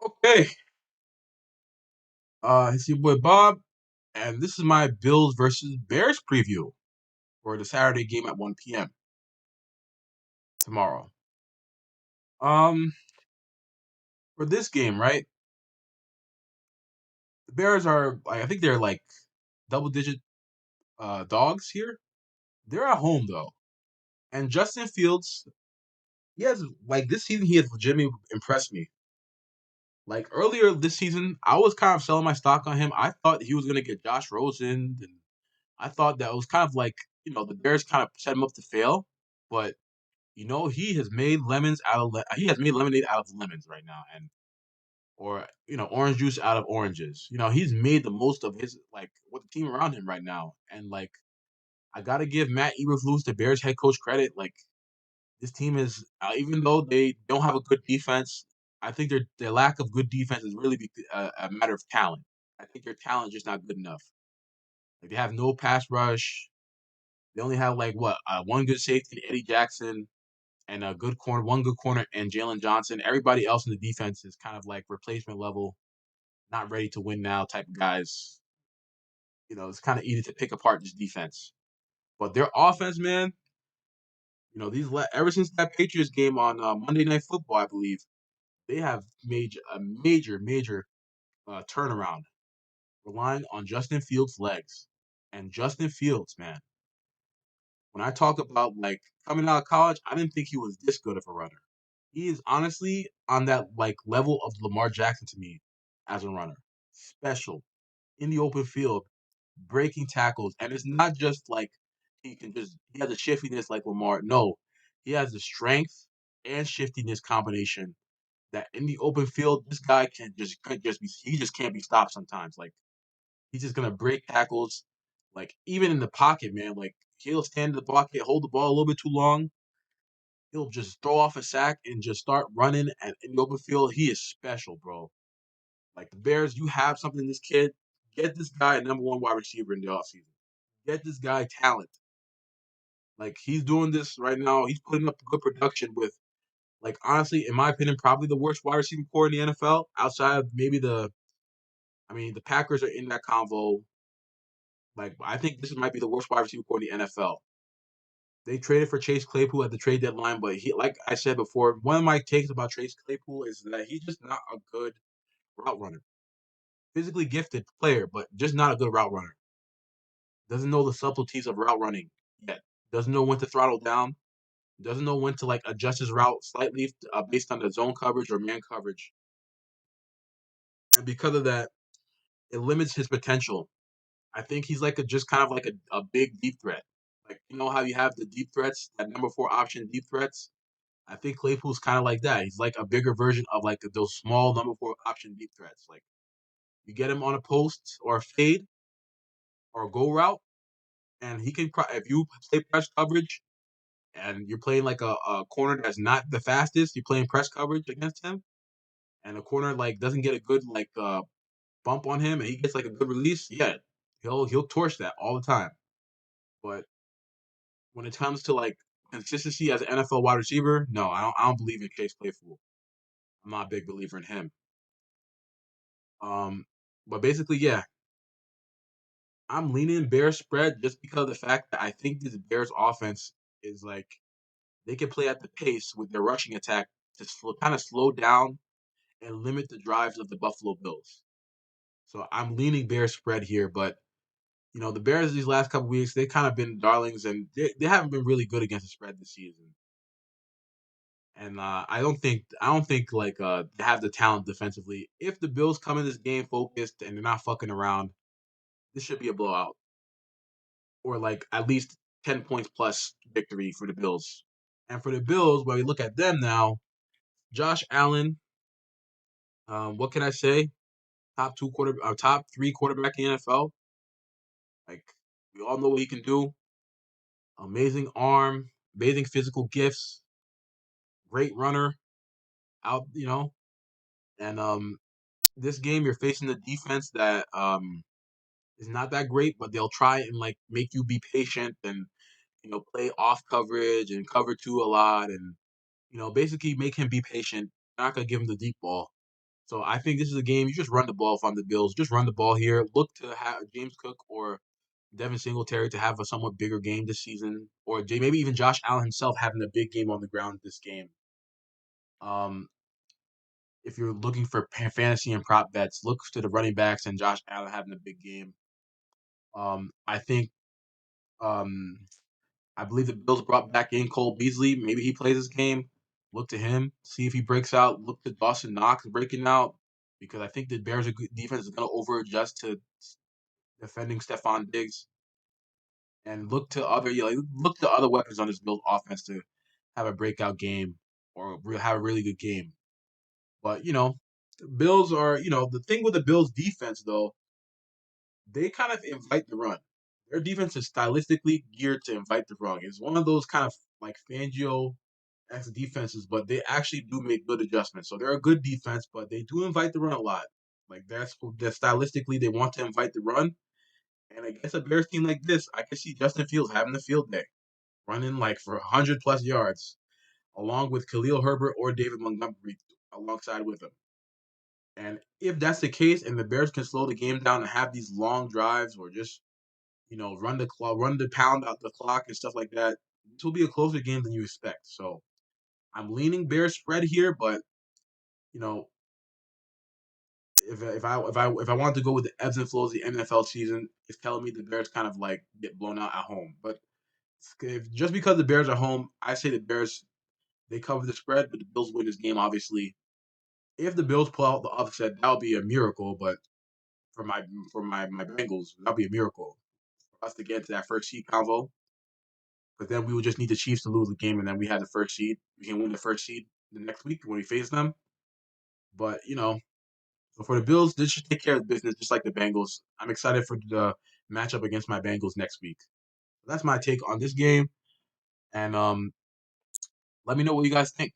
Okay, it's your boy Bob, and this is my Bills versus Bears preview for the Saturday game at 1 p.m. tomorrow. Um, for this game, right? The Bears are, I think they're like double-digit dogs here. They're at home though, and Justin Fields, he has like this season, he has legitimately impressed me. Like earlier this season, I was kind of selling my stock on him. I thought he was gonna get Josh Rosen, and I thought that was kind of like the Bears kind of set him up to fail, but he has made lemons out of he has made lemonade out of lemons right now, and or orange juice out of oranges. He's made the most of his like with the team around him right now, and like I gotta give Matt Eberflus, the Bears head coach, credit. Like this team is even though they don't have a good defense, I think their lack of good defense is really a matter of talent. I think their talent is just not good enough. Like they have no pass rush. They only have like what one good safety, Eddie Jackson, and a good corner, one good corner, and Jalen Johnson. Everybody else in the defense is kind of like replacement level, not ready to win now type of guys. It's kind of easy to pick apart this defense. But their offense, man, ever since that Patriots game on Monday Night Football, I believe they have made a major turnaround, relying on Justin Fields' legs. And Justin Fields, man, when I talk about like coming out of college, I didn't think he was this good of a runner. He is honestly on that like level of Lamar Jackson to me as a runner. Special in the open field, breaking tackles, and it's not just like he has a shiftiness like Lamar. No, he has the strength and shiftiness combination that in the open field, this guy can't just be he just can't be stopped sometimes. Like he's just gonna break tackles, like even in the pocket, man. Like he'll stand in the pocket, hold the ball a little bit too long, he'll just throw off a sack and just start running. And in the open field, he is special, bro. Like the Bears, you have something in this kid. Get this guy a number one wide receiver in the offseason. Get this guy talent. Like he's doing this right now. He's putting up good production with, like honestly, in my opinion, probably the worst wide receiver core in the NFL. Outside of maybe the Packers are in that convo. Like I think this might be the worst wide receiver core in the NFL. They traded for Chase Claypool at the trade deadline, but like I said before, one of my takes about Chase Claypool is that he's just not a good route runner. Physically gifted player, but just not a good route runner. Doesn't know the subtleties of route running yet. Doesn't know when to throttle down. Doesn't know when to like adjust his route slightly based on the zone coverage or man coverage. And because of that, it limits his potential. I think he's like just kind of like a big deep threat. Like how you have the deep threats, that number four option deep threats. I think Claypool's kind of like that. He's like a bigger version of like those small number four option deep threats. Like you get him on a post or a fade or a go route, and he can. If you play press coverage and you're playing like a corner that's not the fastest, you're playing press coverage against him, and the corner like doesn't get a good like bump on him, and he gets like a good release. Yeah, he'll torch that all the time. But when it comes to like consistency as an NFL wide receiver, no, I don't believe in Chase Claypool. I'm not a big believer in him. Um, but basically, yeah, I'm leaning Bears spread just because of the fact that I think this Bears offense is like they can play at the pace with their rushing attack to kind of slow down and limit the drives of the Buffalo Bills. So I'm leaning Bears spread here, but the Bears these last couple weeks they kind of been darlings and they haven't been really good against the spread this season. And I don't think like they have the talent defensively. If the Bills come in this game focused and they're not fucking around, this should be a blowout or like at least 10 points plus victory for the Bills. And for the Bills, when we look at them now, Josh Allen, what can I say? Top three quarterback in the NFL. Like we all know what he can do. Amazing arm, amazing physical gifts, great runner out, And this game you're facing a defense that is not that great, but they'll try and like make you be patient and play off coverage and cover two a lot and basically make him be patient. Not gonna give him the deep ball. So I think this is a game you just run the ball from the Bills. Just run the ball here. Look to have James Cook or Devin Singletary to have a somewhat bigger game this season, or maybe even Josh Allen himself having a big game on the ground this game. Um, if you're looking for fantasy and prop bets, look to the running backs and Josh Allen having a big game. I think um, I believe the Bills brought back in Cole Beasley. Maybe he plays this game. Look to him, see if he breaks out. Look to Dawson Knox breaking out because I think the Bears' defense is going to over-adjust to defending Stephon Diggs, and look to other weapons on this Bills offense to have a breakout game or have a really good game. But the Bills are the thing with the Bills defense though, they kind of invite the run. Their defense is stylistically geared to invite the run. It's one of those kind of like Fangio X defenses, but they actually do make good adjustments. So they're a good defense, but they do invite the run a lot. Like that stylistically, they want to invite the run. And I guess a Bears team like this, I can see Justin Fields having the field day, running like for 100+ yards, along with Khalil Herbert or David Montgomery alongside with him. And if that's the case, and the Bears can slow the game down and have these long drives, or just run the clock, run the pound out the clock and stuff like that, this will be a closer game than you expect. So I'm leaning Bears spread here, but you know, if I want to go with the ebbs and flows of the NFL season, it's telling me the Bears kind of like get blown out at home. But just because the Bears are home, I say the Bears they cover the spread, but the Bills win this game. Obviously, if the Bills pull out the upset, that would be a miracle. But for my Bengals, that'll be a miracle for us to get into that first seed convo. But then we would just need the Chiefs to lose the game, and then we had the first seed. We can win the first seed the next week when we face them. But so for the Bills, they should take care of business just like the Bengals. I'm excited for the matchup against my Bengals next week. That's my take on this game, and let me know what you guys think.